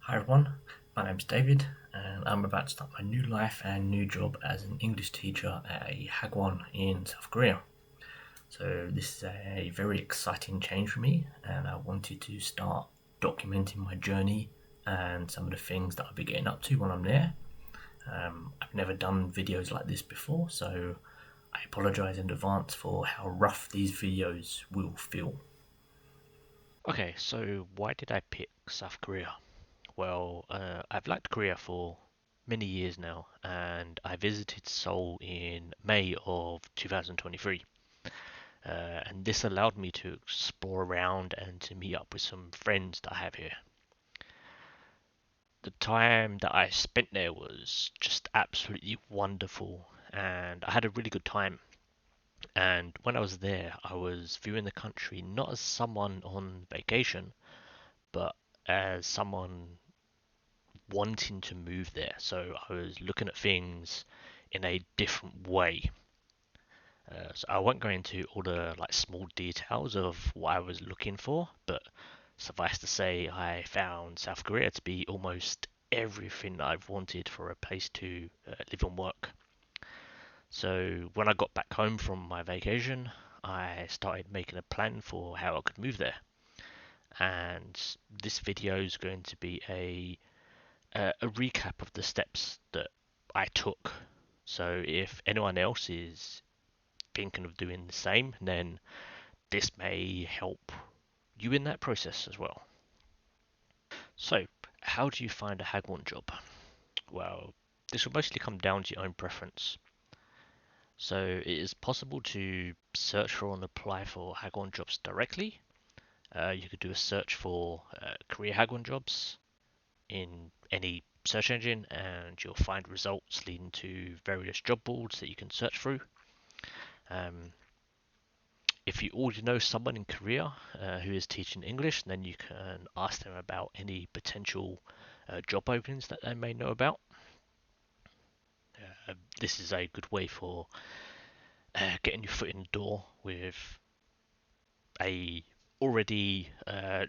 Hi everyone, my name's David and I'm about to start my new life and new job as an English teacher at a Hagwon in South Korea. So this is a very exciting change for me and I wanted to start documenting my journey and some of the things that I'll be getting up to when I'm there. I've never done videos like this before, so I apologise in advance for how rough these videos will feel. Okay, so why did I pick South Korea? Well, I've liked Korea for many years now, and I visited Seoul in May of 2023. And this allowed me to explore around and to meet up with some friends that I have here. The time that I spent there was just absolutely wonderful, and I had a really good time. And when I was there, I was viewing the country not as someone on vacation, but as someone wanting to move there. So I was looking at things in a different way. So I won't go into all the like small details of what I was looking for, but suffice to say, I found South Korea to be almost everything that I've wanted for a place to live and work. So when I got back home from my vacation, I started making a plan for how I could move there. And this video is going to be a recap of the steps that I took. So if anyone else is thinking of doing the same, then this may help you in that process as well. So, how do you find a Hagwon job? Well, this will mostly come down to your own preference. So, it is possible to search for and apply for Hagwon jobs directly. You could do a search for career Hagwon jobs in any search engine and you'll find results leading to various job boards that you can search through. Um, if you already know someone in Korea who is teaching English, then you can ask them about any potential job openings that they may know about. This is a good way for getting your foot in the door with a already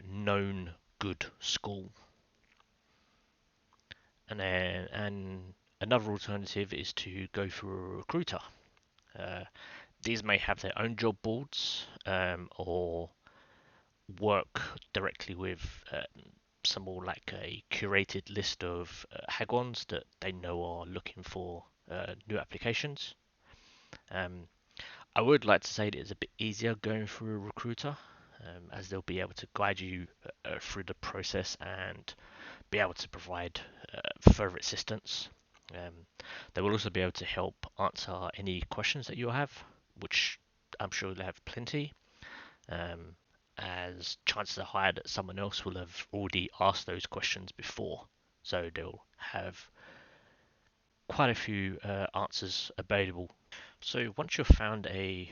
known good school. And another alternative is to go through a recruiter. Uh, these may have their own job boards or work directly with some more like a curated list of Hagwons that they know are looking for new applications. Um, I would like to say that it's a bit easier going through a recruiter, as they'll be able to guide you through the process and be able to provide further assistance. Um, they will also be able to help answer any questions that you have, which I'm sure they have plenty. Um, as chances are high that someone else will have already asked those questions before, so they'll have quite a few answers available. So once you've found a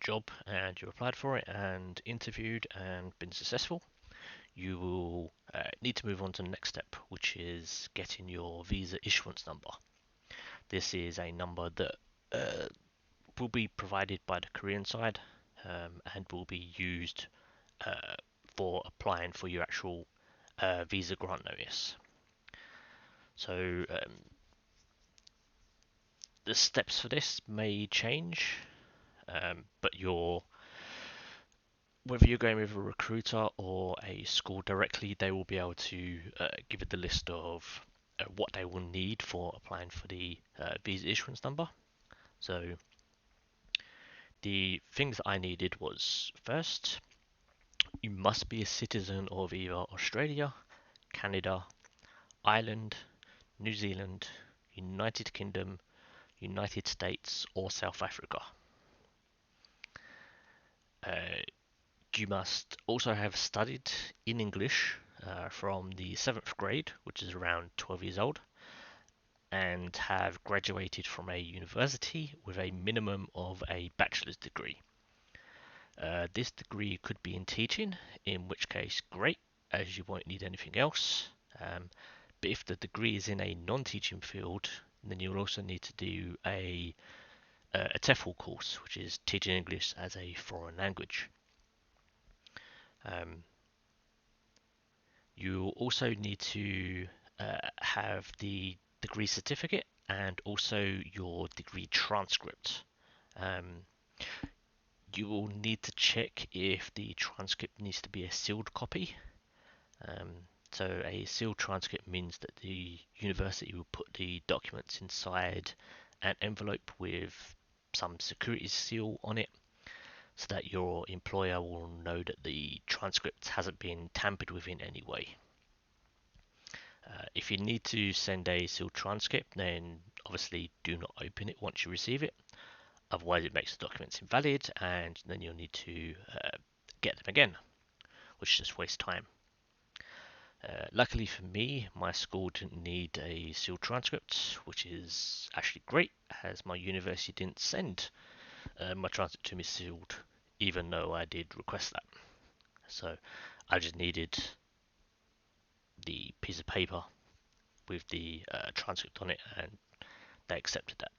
job and you applied for it and interviewed and been successful, you will need to move on to the next step, which is getting your visa issuance number. This is a number that uh, will be provided by the Korean side and will be used uh, for applying for your actual visa grant notice. So the steps for this may change, but whether you're going with a recruiter or a school directly, they will be able to give it the list of what they will need for applying for the visa issuance number. So the things that I needed was first, you must be a citizen of either Australia, Canada, Ireland, New Zealand, United Kingdom, United States, or South Africa. Uh, you must also have studied in English from the 7th grade, which is around 12 years old, and have graduated from a university with a minimum of a bachelor's degree. This degree could be in teaching, in which case, great, as you won't need anything else. But if the degree is in a non-teaching field, then you'll also need to do a TEFL course, which is teaching English as a foreign language. Um, You also need to have the degree certificate and also your degree transcript. Um, you will need to check if the transcript needs to be a sealed copy. Um, so a sealed transcript means that the university will put the documents inside an envelope with some security seal on it so that your employer will know that the transcript hasn't been tampered with in any way. If you need to send a sealed transcript, then obviously do not open it once you receive it. Otherwise, it makes the documents invalid, and then you'll need to get them again, which just wastes time. Luckily for me, my school didn't need a sealed transcript, which is actually great, as my university didn't send my transcript to me sealed, even though I did request that. So I just needed the piece of paper with the transcript on it, and they accepted that.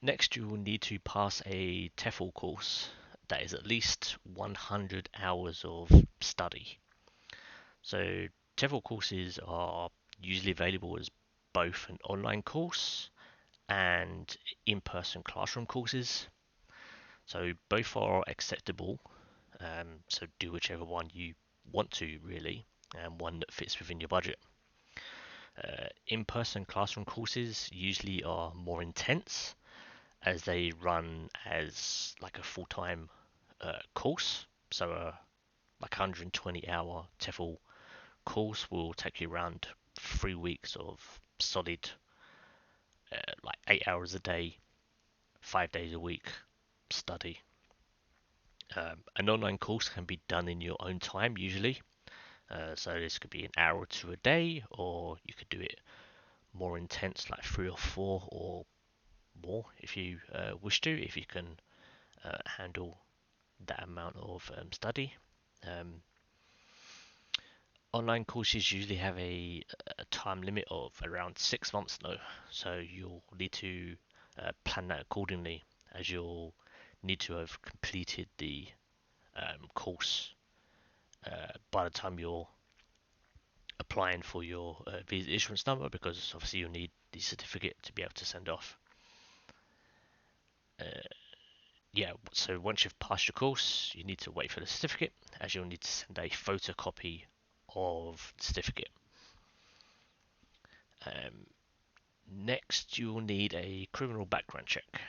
Next, you will need to pass a TEFL course that is at least 100 hours of study. So TEFL courses are usually available as both an online course and in-person classroom courses. So both are acceptable. So do whichever one you want to really, and one that fits within your budget. In-person classroom courses usually are more intense as they run as like a full-time course. So like 120-hour TEFL course will take you around 3 weeks of solid, like 8 hours a day, 5 days a week study. An online course can be done in your own time usually. So this could be an hour or two a day, or you could do it more intense, like 3 or 4 or more if you wish to, if you can handle that amount of study. Um, Online courses usually have a time limit of around 6 months though, so you'll need to plan that accordingly, as you'll need to have completed the course by the time you're applying for your visa issuance number, because obviously you'll need the certificate to be able to send off. Uh, yeah, so once you've passed your course, you need to wait for the certificate, as you'll need to send a photocopy of the certificate. Um, Next, you'll need a criminal background check.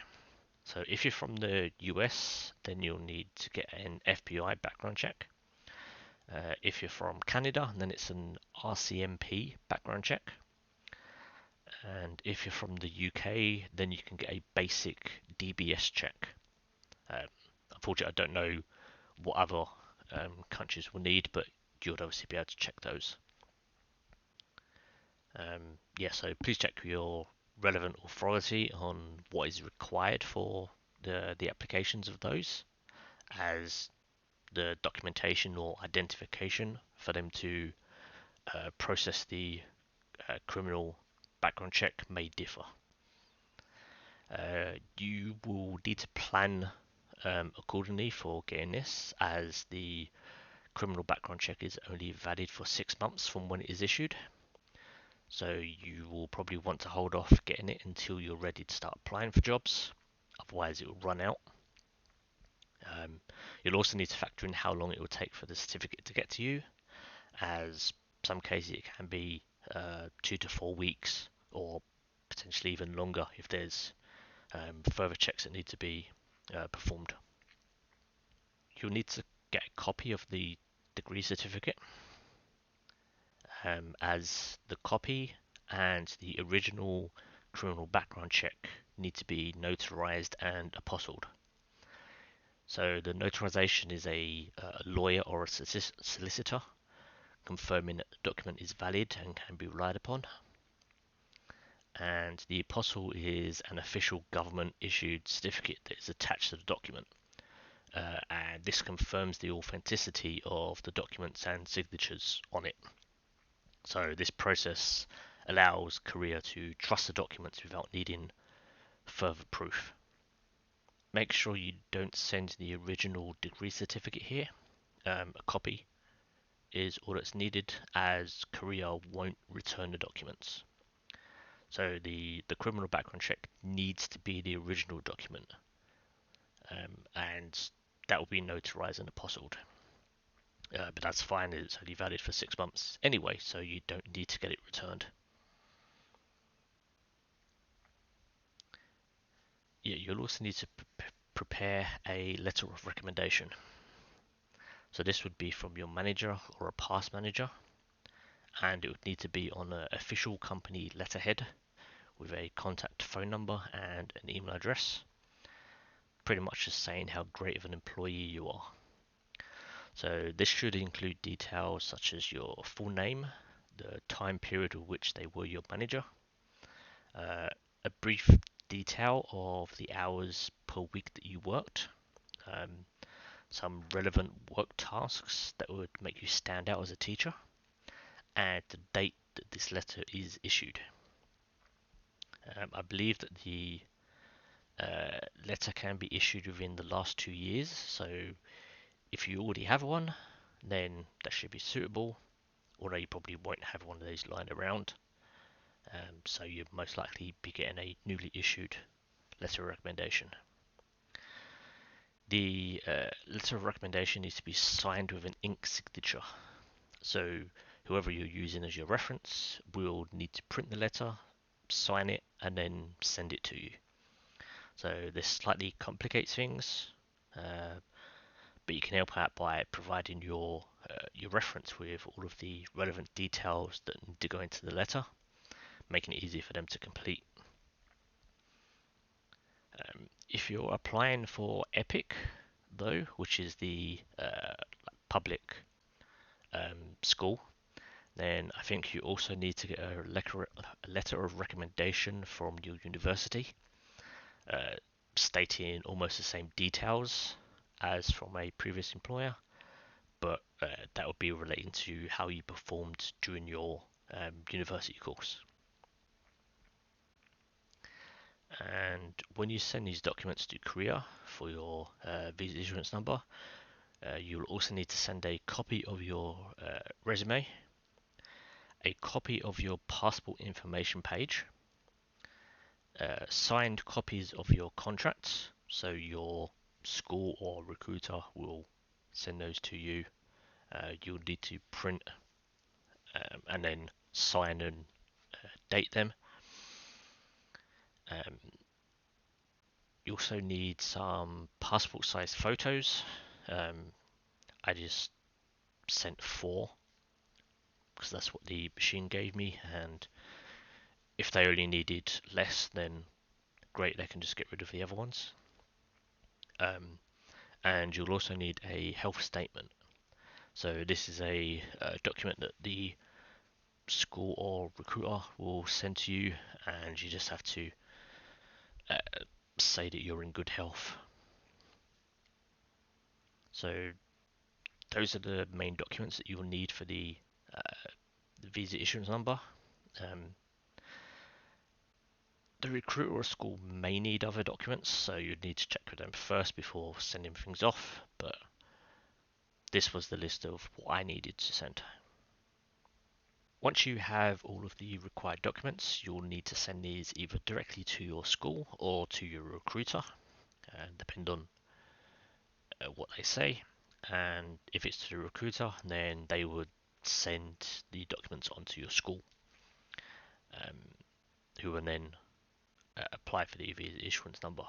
So if you're from the US, then you'll need to get an FBI background check. If you're from Canada, then it's an RCMP background check. And if you're from the UK, then you can get a basic DBS check. Unfortunately, I don't know what other countries will need, but you'll obviously be able to check those. Yeah, so please check your relevant authority on what is required for the applications of those, as the documentation or identification for them to process the criminal background check may differ. You will need to plan accordingly for getting this, as the criminal background check is only valid for 6 months from when it is issued. So you will probably want to hold off getting it until you're ready to start applying for jobs, otherwise it will run out. You'll also need to factor in how long it will take for the certificate to get to you, as some cases it can be 2 to 4 weeks, or potentially even longer if there's further checks that need to be performed. You'll need to get a copy of the degree certificate, as the copy and the original criminal background check need to be notarized and apostilled. So the notarization is a lawyer or a solicitor confirming that the document is valid and can be relied upon. And the apostle is an official government issued certificate that is attached to the document. And this confirms the authenticity of the documents and signatures on it. So this process allows Korea to trust the documents without needing further proof. Make sure you don't send the original degree certificate here, a copy, is all that's needed, as Korea won't return the documents. So the criminal background check needs to be the original document, and that will be notarized and apostilled. But that's fine, it's only valid for 6 months anyway, so you don't need to get it returned. Yeah, you'll also need to prepare a letter of recommendation. So this would be from your manager or a past manager, and it would need to be on an official company letterhead with a contact phone number and an email address, pretty much just saying how great of an employee you are. So this should include details such as your full name, the time period of which they were your manager, a brief detail of the hours per week that you worked, um, some relevant work tasks that would make you stand out as a teacher, and the date that this letter is issued. I believe that the letter can be issued within the last 2 years, so if you already have one, then that should be suitable, although you probably won't have one of these lying around, so you'll most likely be getting a newly issued letter of recommendation. The letter of recommendation needs to be signed with an ink signature, so whoever you're using as your reference will need to print the letter, sign it, and then send it to you. So this slightly complicates things, but you can help out by providing your reference with all of the relevant details that need to go into the letter, making it easy for them to complete. If you're applying for EPIC, though, which is the public school, then I think you also need to get a letter of recommendation from your university, stating almost the same details as from a previous employer, but that would be relating to how you performed during your university course. And when you send these documents to Korea for your visa issuance number, you'll also need to send a copy of your resume, a copy of your passport information page, signed copies of your contracts, so your school or recruiter will send those to you. You'll need to print and then sign and date them. You also need some passport size photos. I just sent 4 because that's what the machine gave me, and if they only needed less, then great, they can just get rid of the other ones. And you'll also need a health statement. So this is a document that the school or recruiter will send to you, and you just have to say that you're in good health. So those are the main documents that you will need for the visa issuance number. The recruiter or school may need other documents, so you'd need to check with them first before sending things off, but this was the list of what I needed to send. Once you have all of the required documents, you'll need to send these either directly to your school or to your recruiter, depending on what they say. And if it's to the recruiter, then they would send the documents onto your school, who will then apply for the visa issuance number.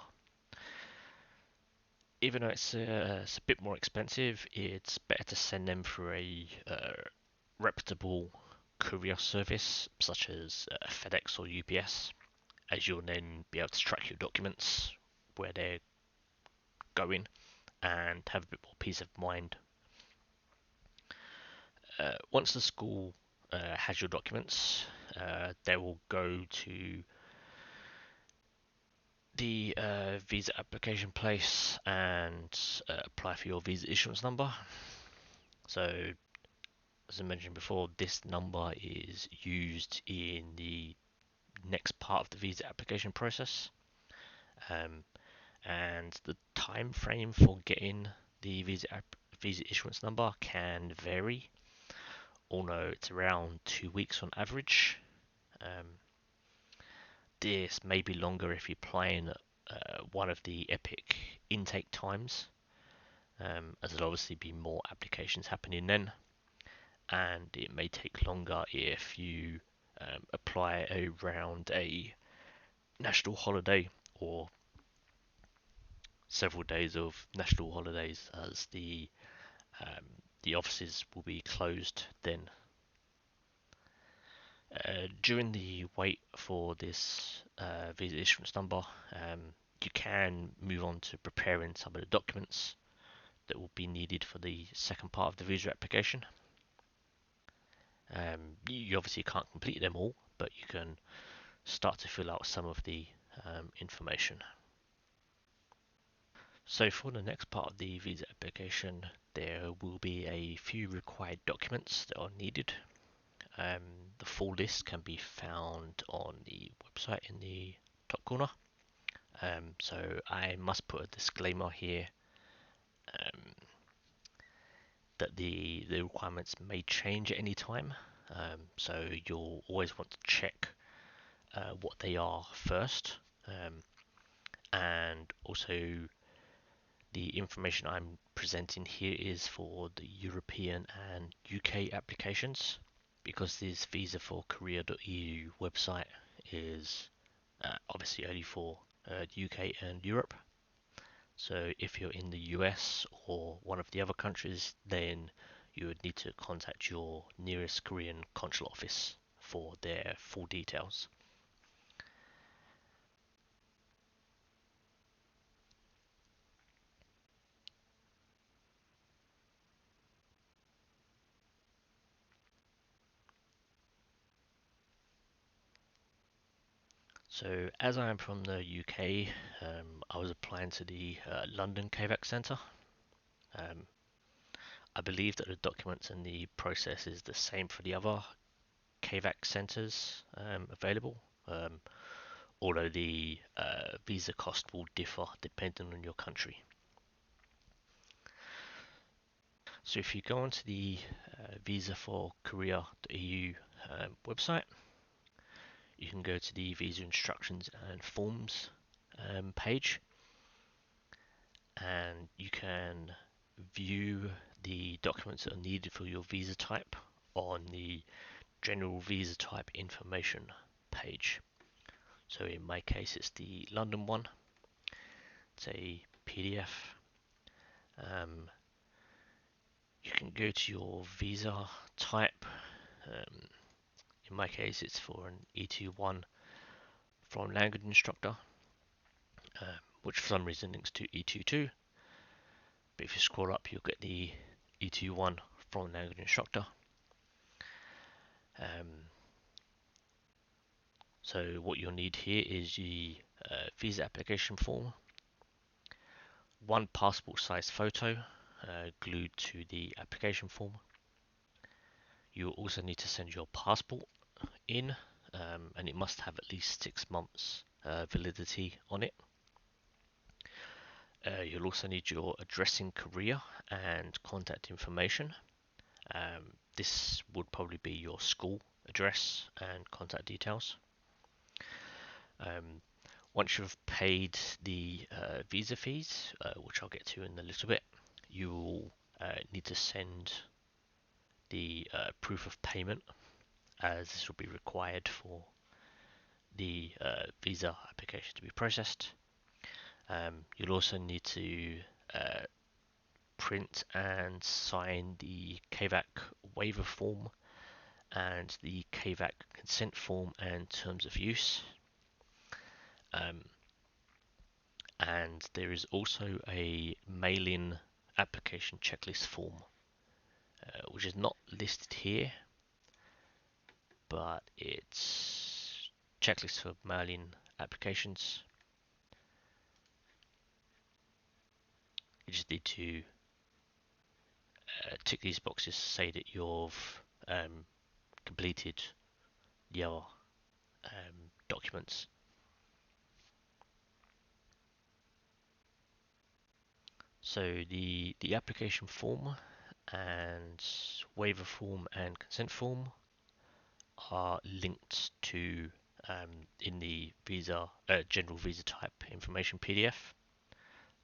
Even though it's a bit more expensive, it's better to send them through a reputable courier service such as FedEx or UPS, as you'll then be able to track your documents, where they're going, and have a bit more peace of mind. Once the school has your documents, they will go to the visa application place and apply for your visa issuance number. So, as I mentioned before, this number is used in the next part of the visa application process, and the time frame for getting the visa issuance number can vary. all know it's around 2 weeks on average. Um, this may be longer if you're playing one of the Epic intake times, as there'll obviously be more applications happening then, and it may take longer if you apply around a national holiday or several days of national holidays, as um, the offices will be closed then. During the wait for this visa issuance number, you can move on to preparing some of the documents that will be needed for the second part of the visa application. You obviously can't complete them all, but you can start to fill out some of the information. So for the next part of the visa application, there will be a few required documents that are needed. The full list can be found on the website in the top corner. So I must put a disclaimer here um, that the requirements may change at any time. So you'll always want to check what they are first, and also the information I'm presenting here is for the European and UK applications, because this visa for Korea.eu website is obviously only for the UK and Europe. So if you're in the US or one of the other countries, then you would need to contact your nearest Korean consulate office for their full details. So as I am from the UK, I was applying to the London KVAC Centre. Um, I believe that the documents and the process is the same for the other KVAC centres available, although the visa cost will differ depending on your country. So if you go onto the visa for Korea.eu website, you can go to the visa instructions and forms page, and you can view the documents that are needed for your visa type on the general visa type information page. So in my case, it's the London one. It's a PDF. Um, you can go to your visa type. In my case, it's for an E21 from language instructor, which for some reason links to E22. But if you scroll up, you'll get the E21 from language instructor. So what you'll need here is the visa application form, one passport size photo glued to the application form. You'll also need to send your passport in, and it must have at least 6 months validity on it. You'll also need your address in Korea and contact information. This would probably be your school address and contact details. Once you've paid the visa fees, which I'll get to in a little bit, you will need to send the proof of payment, as this will be required for the visa application to be processed. You'll also need to print and sign the KVAC waiver form and the KVAC consent form and terms of use. And there is also a mail-in application checklist form, which is not listed here, but it's checklist for mail-in applications. You just need to tick these boxes to say that you've completed your documents. So the application form and waiver form and consent form are linked to in the visa general visa type information PDF.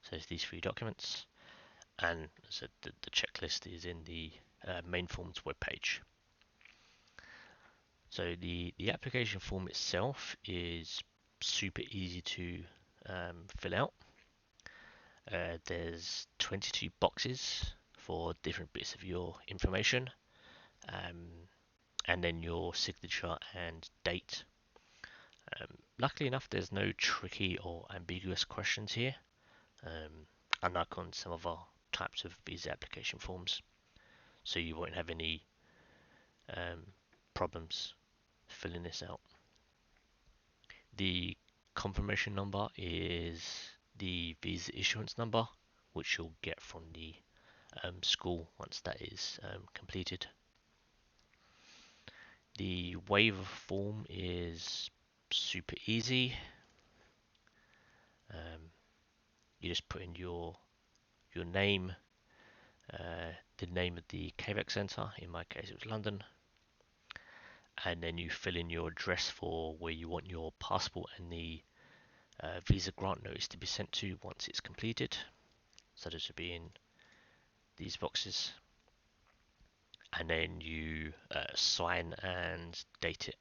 So it's these three documents, and so the checklist is in the main forms webpage. So the application form itself is super easy to fill out. There's 22 boxes for different bits of your information, and then your signature and date. Luckily enough, there's no tricky or ambiguous questions here, unlike on some of our types of visa application forms. So you won't have any problems filling this out. The confirmation number is the visa issuance number, which you'll get from the school once that is completed. The waiver form is super easy. You just put in your name, the name of the KVAC centre, in my case it was London, and then you fill in your address for where you want your passport and the visa grant notice to be sent to once it's completed. So this would be in these boxes, and then you sign and date it.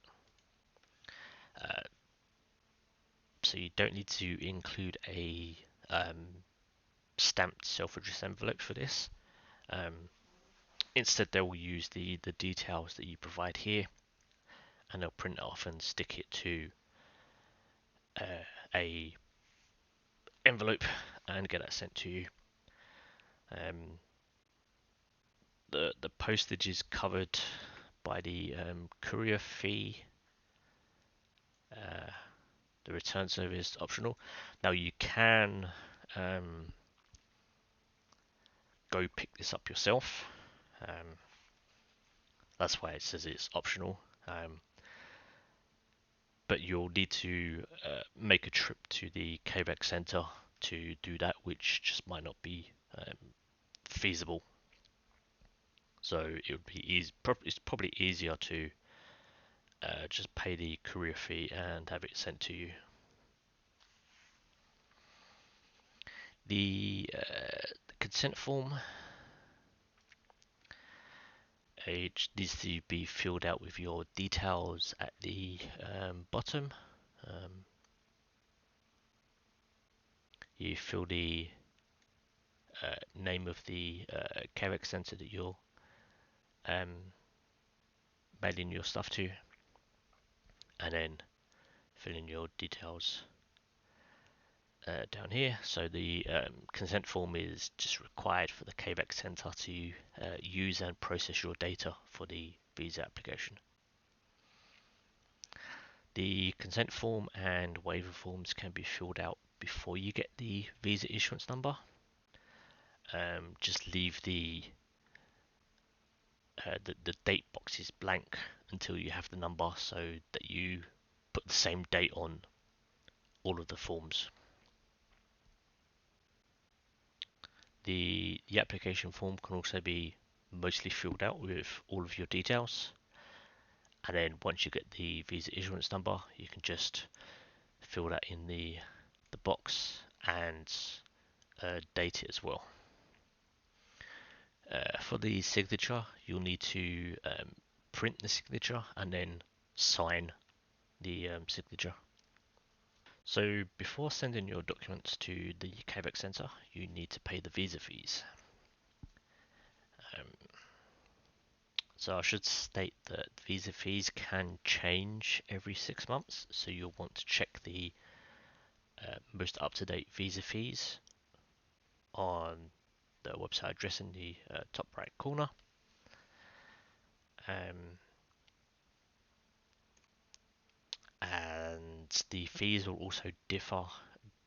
So you don't need to include a stamped self-addressed envelope for this. Instead, they will use the details that you provide here, and they'll print it off and stick it to a envelope and get that sent to you. The postage is covered by the courier fee. The return service is optional. Now you can go pick this up yourself. That's why it says it's optional. But you'll need to make a trip to the KVAC Centre to do that, which just might not be feasible. So it would be easy. It's probably easier to just pay the courier fee and have it sent to you. The consent form it needs to be filled out with your details at the bottom. You fill the name of the KVAC centre that you're mailing your stuff to, and then fill in your details down here. So the consent form is just required for the KVAC Centre to use and process your data for the visa application. The consent form and waiver forms can be filled out before you get the visa issuance number. Just leave the date boxes blank until you have the number, so that you put the same date on all of the forms. The application form can also be mostly filled out with all of your details, and then once you get the visa issuance number, you can just fill that in the box and date it as well. For the signature, you'll need to print the signature and then sign the signature. So before sending your documents to the KVAC Centre, you need to pay the visa fees. So I should state that visa fees can change every 6 months, so you'll want to check the most up-to-date visa fees on the website address in the top right corner. And the fees will also differ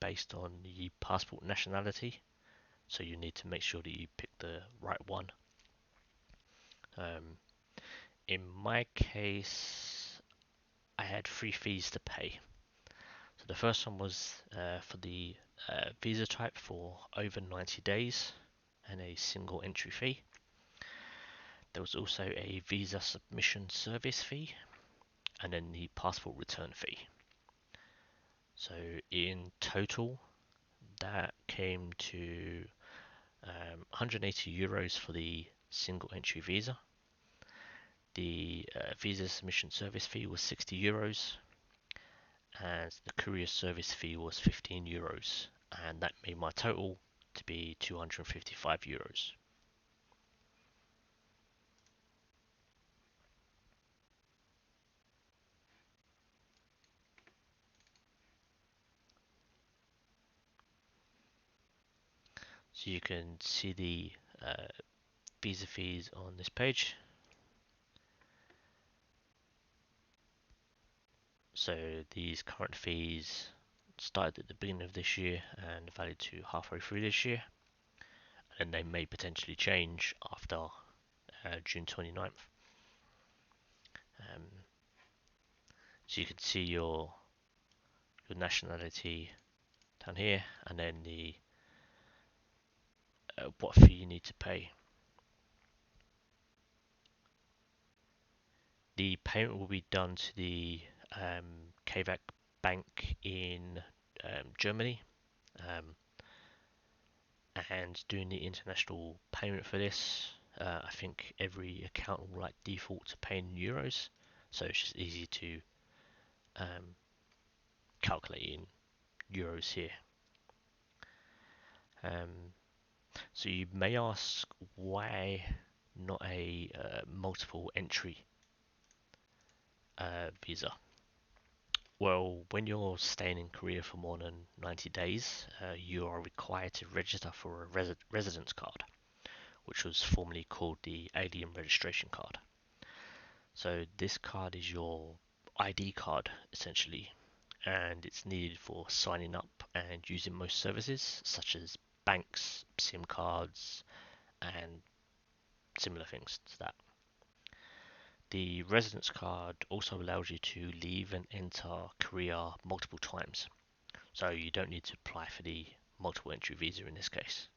based on the passport nationality, so you need to make sure that you pick the right one. In my case, I had 3 fees to pay. So the first one was for the visa type for over 90 days and a single entry fee. There was also a visa submission service fee and then the passport return fee. So in total, that came to 180 euros for the single entry visa. The visa submission service fee was 60 euros, and the courier service fee was 15 euros, and that made my total to be 255 euros. So you can see the visa fees on this page. So these current fees started at the beginning of this year and valid to halfway through this year, and they may potentially change after June 29th. So you can see your nationality down here, and then the what fee you need to pay. The payment will be done to the KVAC bank in Germany, and doing the international payment for this, I think every account will like default to pay in euros, so it's just easy to calculate in euros here. So you may ask, why not a multiple entry visa? Well, when you're staying in Korea for more than 90 days, you are required to register for a residence card, which was formerly called the Alien Registration Card. So this card is your ID card, essentially, and it's needed for signing up and using most services, such as banks, SIM cards, and similar things to that. The residence card also allows you to leave and enter Korea multiple times, so you don't need to apply for the multiple entry visa in this case.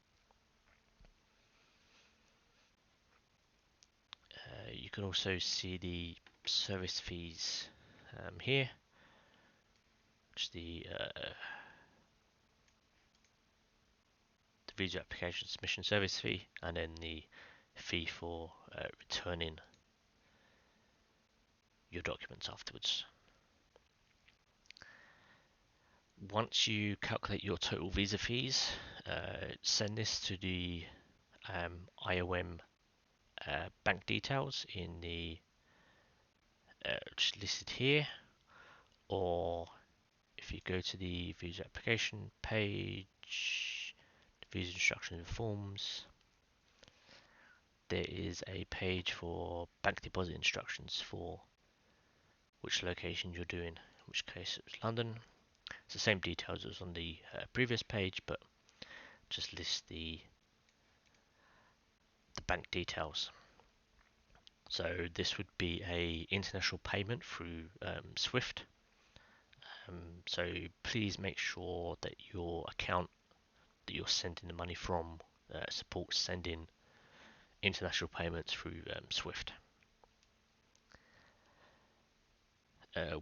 You can also see the service fees here, which is the visa application submission service fee, and then the fee for returning your documents afterwards. Once you calculate your total visa fees, send this to the IOM bank details in the just listed here, or if you go to the visa application page, the visa instructions and forms, there is a page for bank deposit instructions for which location you're doing. In which case it was London. It's the same details as on the previous page, but just lists the bank details. So this would be a international payment through SWIFT. So please make sure that your account that you're sending the money from supports sending international payments through SWIFT.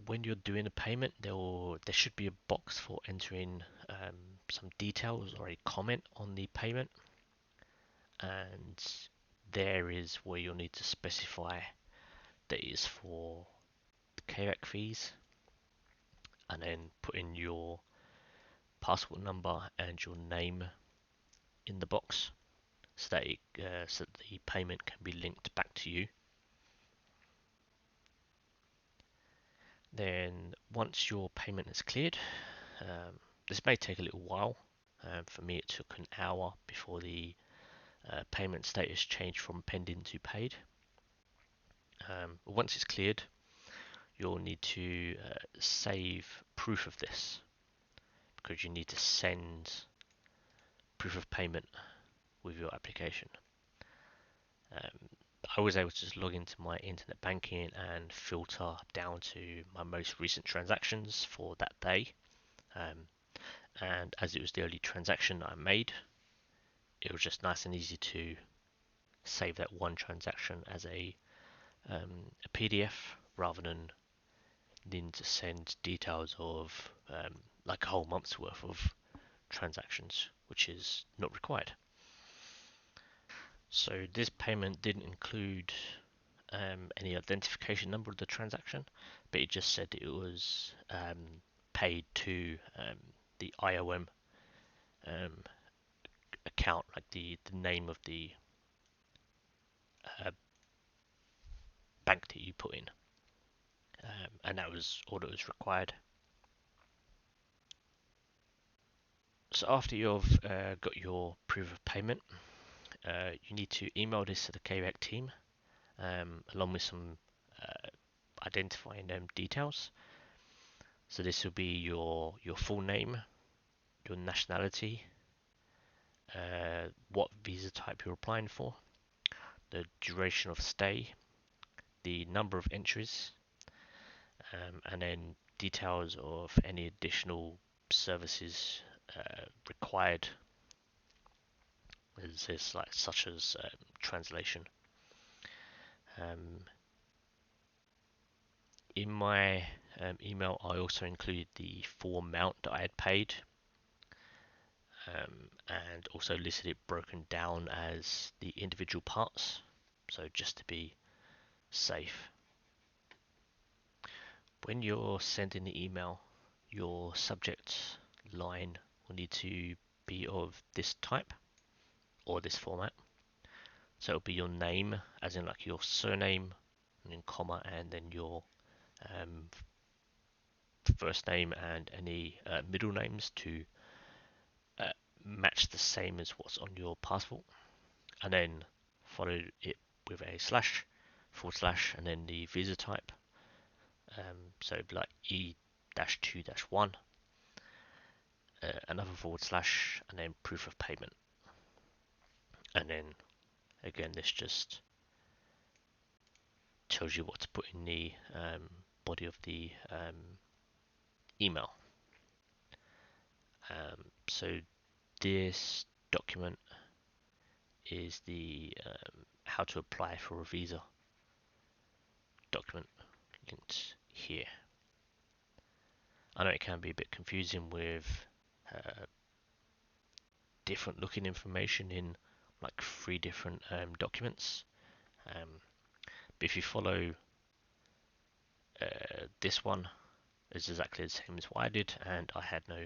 When you're doing a payment, there should be a box for entering some details or a comment on the payment, and there is where you'll need to specify that it is for the KVAC fees, and then put in your passport number and your name in the box so that the payment can be linked back to you. Then once your payment is cleared, this may take a little while. For me, it took an hour before the payment status changed from pending to paid. Once it's cleared, you'll need to save proof of this, because you need to send proof of payment with your application. I was able to just log into my internet banking and filter down to my most recent transactions for that day. And as it was the only transaction that I made, it was just nice and easy to save that one transaction as a PDF rather than needing to send details of like a whole month's worth of transactions, which is not required. So this payment didn't include any identification number of the transaction, but it just said it was paid to the IOM account, like the name of the uh, bank that you put in, and that was all that was required. So after you've got your proof of payment, you need to email this to the KVAC team, along with some identifying details. So this will be your full name, your nationality, what visa type you're applying for, the duration of stay, the number of entries, and then details of any additional services required, like such as translation. In my email, I also included the full amount that I had paid, and also listed it broken down as the individual parts, so just to be safe. When you're sending the email, your subject line will need to be of this type or this format. So it'll be your name, as in like your surname, and then comma, and then your first name and any middle names to match the same as what's on your passport, and then follow it with a slash, forward slash, and then the visa type. So it'd be like E-2-1, another forward slash, and then proof of payment. And then again, this just tells you what to put in the body of the email. So this document is the how to apply for a visa document linked here. I know it can be a bit confusing with different looking information in like 3 different documents, but if you follow this one, it's exactly the same as what I did, and I had no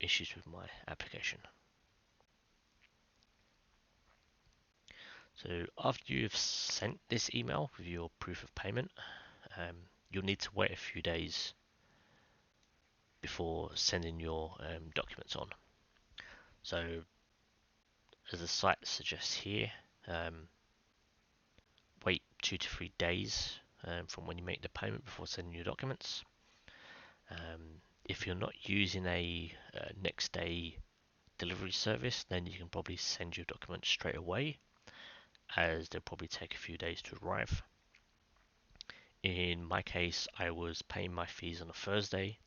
issues with my application. So after you've sent this email with your proof of payment, you'll need to wait a few days before sending your documents on. So as the site suggests here, wait 2 to 3 days from when you make the payment before sending your documents. If you're not using a next day delivery service, then you can probably send your documents straight away, as they'll probably take a few days to arrive. In my case, I was paying my fees on a Thursday.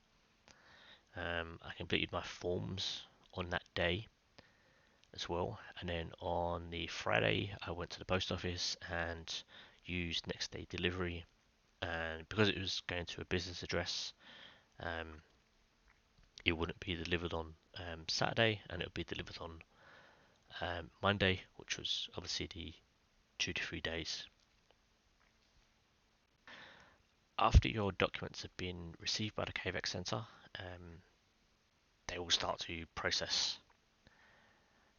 I completed my forms on that day as well, and then on the Friday I went to the post office and used next day delivery, and because it was going to a business address, it wouldn't be delivered on Saturday, and it would be delivered on Monday, which was obviously the 2 to 3 days. After your documents have been received by the KVAC Centre, they will start to process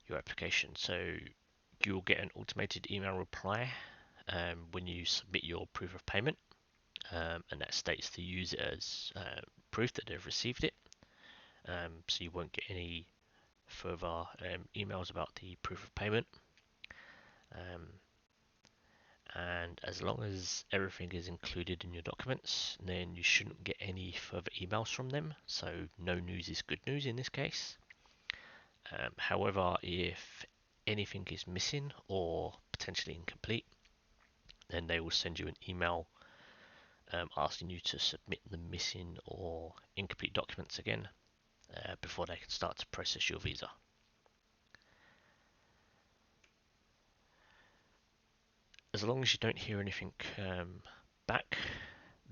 your application. So you'll get an automated email reply when you submit your proof of payment, and that states to use it as proof that they've received it. So you won't get any further emails about the proof of payment. And as long as everything is included in your documents, then you shouldn't get any further emails from them. So no news is good news in this case. However, if anything is missing or potentially incomplete, then they will send you an email asking you to submit the missing or incomplete documents again before they can start to process your visa. as long as you don't hear anything back,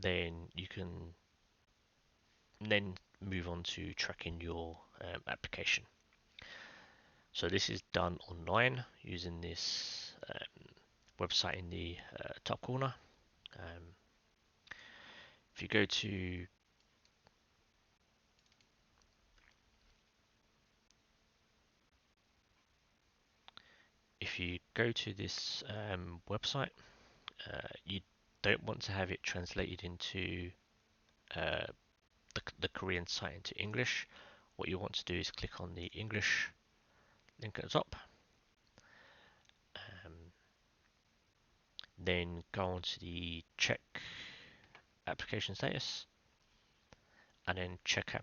then you can then move on to tracking your application. So this is done online using this website in the top corner. If you go to this website, you don't want to have it translated into uh, the Korean site into English. What you want to do is click on the English link at the top, then go on to the check application status, and then check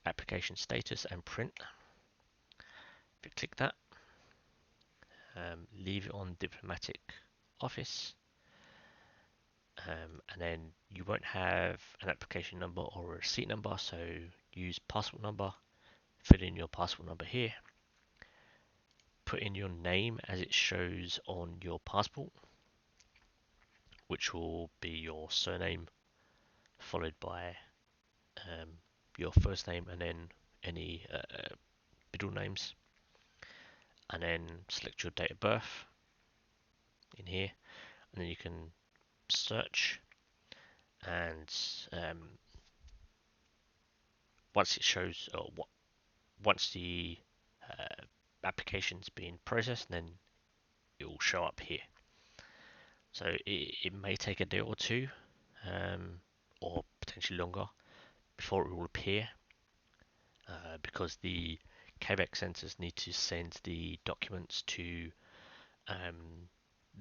application status and print. If you click that, leave it on diplomatic office, and then you won't have an application number or a receipt number, so use passport number, fill in your passport number here, put in your name as it shows on your passport, which will be your surname followed by your first name and then any middle names, and then select your date of birth in here, and then you can search, and once it shows, or once the application's been processed, then it will show up here. So it may take a day or two, or potentially longer, before it will appear, because the Quebec centres need to send the documents to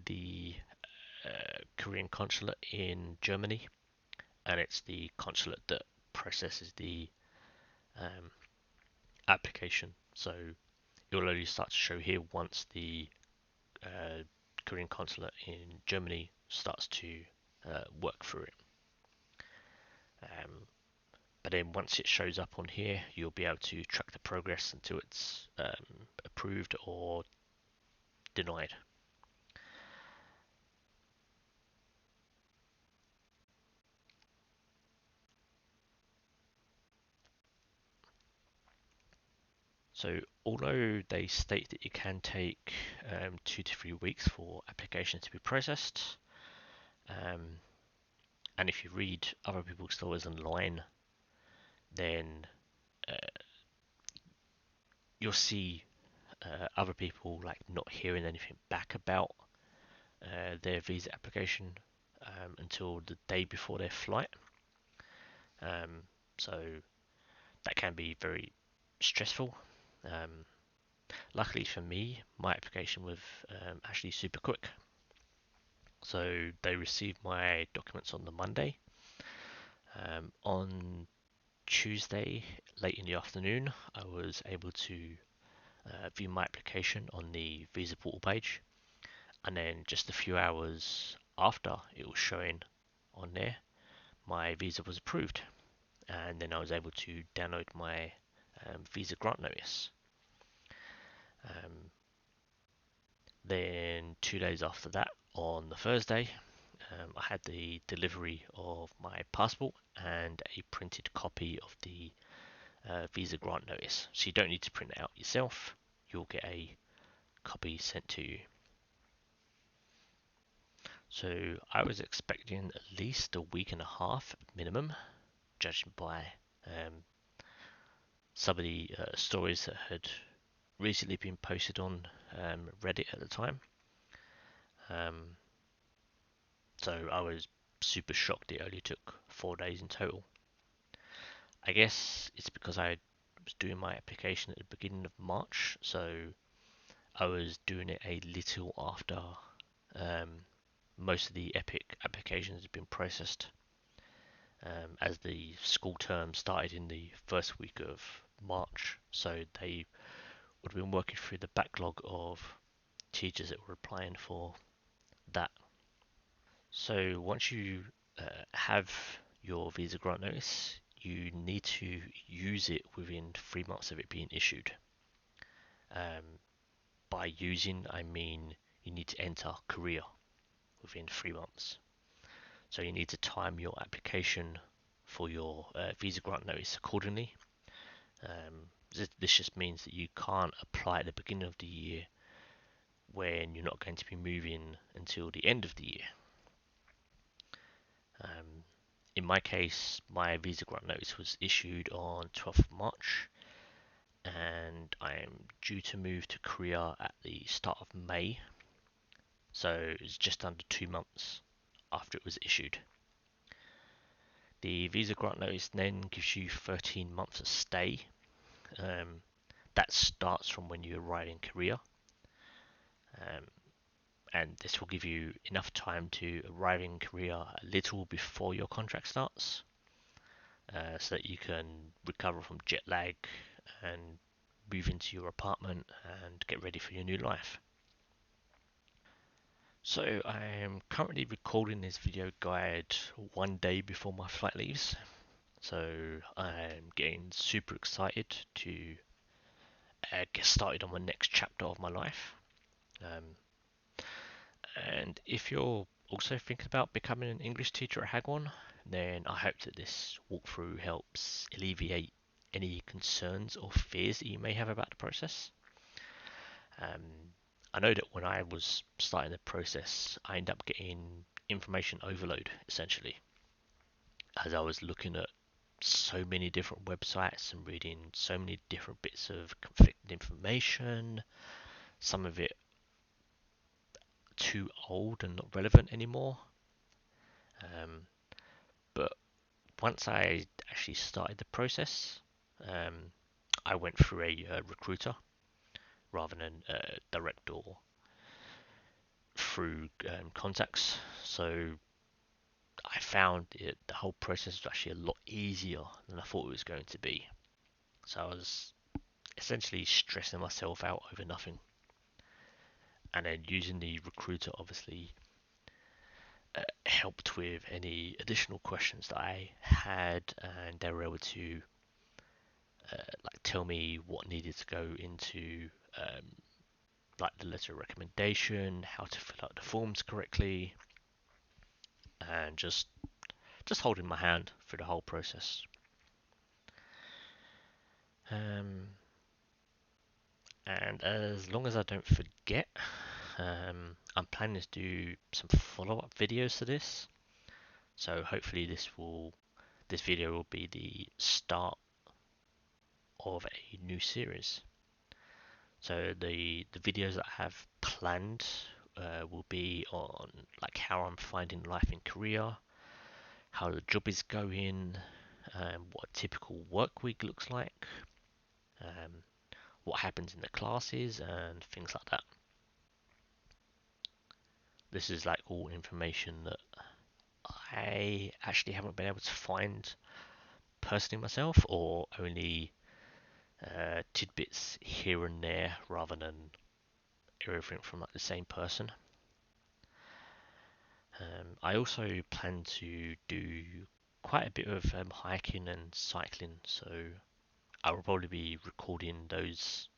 the Korean Consulate in Germany, and it's the consulate that processes the application. So it will only start to show here once the Korean Consulate in Germany starts to work through it. But then once it shows up on here, you'll be able to track the progress until it's approved or denied. So although they state that it can take 2 to 3 weeks for applications to be processed, and if you read other people's stories online, then you'll see other people like not hearing anything back about their visa application until the day before their flight. So that can be very stressful. Luckily for me, my application was actually super quick. So they received my documents on the Monday. On Tuesday, late in the afternoon, I was able to view my application on the visa portal page, and then just a few hours after it was showing on there, my visa was approved, and then I was able to download my visa grant notice. Then 2 days after that, on the Thursday, I had the delivery of my passport and a printed copy of the visa grant notice. So you don't need to print it out yourself. You'll get a copy sent to you. So I was expecting at least a week and a half minimum, judging by some of the stories that had recently been posted on Reddit at the time. So I was super shocked it only took 4 days in total. I guess it's because I was doing my application at the beginning of March, so I was doing it a little after most of the EPIC applications had been processed, as the school term started in the first week of March, so they would have been working through the backlog of teachers that were applying for that. So once you have your visa grant notice, you need to use it within 3 months of it being issued. By using, I mean you need to enter Korea. within 3 months. So you need to time your application for your visa grant notice accordingly. This just means that you can't apply at the beginning of the year when you're not going to be moving until the end of the year. In my case, my visa grant notice was issued on 12th of March, and I'm due to move to Korea at the start of May, so it's just under 2 months after it was issued. The visa grant notice then gives you 13 months of stay. That starts from when you arrive in Korea, and this will give you enough time to arrive in Korea a little before your contract starts, so that you can recover from jet lag and move into your apartment and get ready for your new life. So I am currently recording this video guide one day before my flight leaves. So I'm getting super excited to get started on the next chapter of my life. And if you're also thinking about becoming an English teacher at Hagwon, then I hope that this walkthrough helps alleviate any concerns or fears that you may have about the process. I know that when I was starting the process, I ended up getting information overload, essentially, as I was looking at so many different websites and reading so many different bits of conflicting information, some of it too old and not relevant anymore. But once I actually started the process, I went through a recruiter rather than direct or through contacts. So I found the whole process was actually a lot easier than I thought it was going to be. So I was essentially stressing myself out over nothing. And then using the recruiter obviously helped with any additional questions that I had, and they were able to like tell me what needed to go into like the letter of recommendation, how to fill out the forms correctly, and just holding my hand through the whole process. And as long as I don't forget, I'm planning to do some follow-up videos to this. So hopefully this video will be the start of a new series. So the videos that I have planned will be on like how I'm finding life in Korea, how the job is going, what a typical work week looks like, what happens in the classes, and things like that. This is like all information that I actually haven't been able to find personally myself, or only tidbits here and there rather than everything from like the same person. I also plan to do quite a bit of hiking and cycling, so I will probably be recording those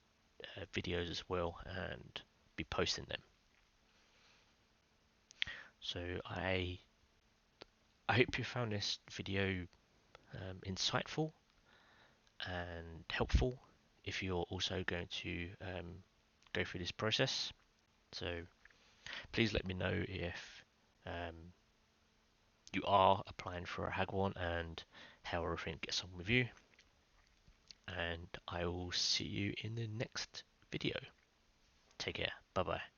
videos as well and be posting them. So I hope you found this video insightful and helpful if you're also going to go through this process. So please let me know if you are applying for a Hagwon and how everything gets on with you. And I will see you in the next video. Take care. Bye bye.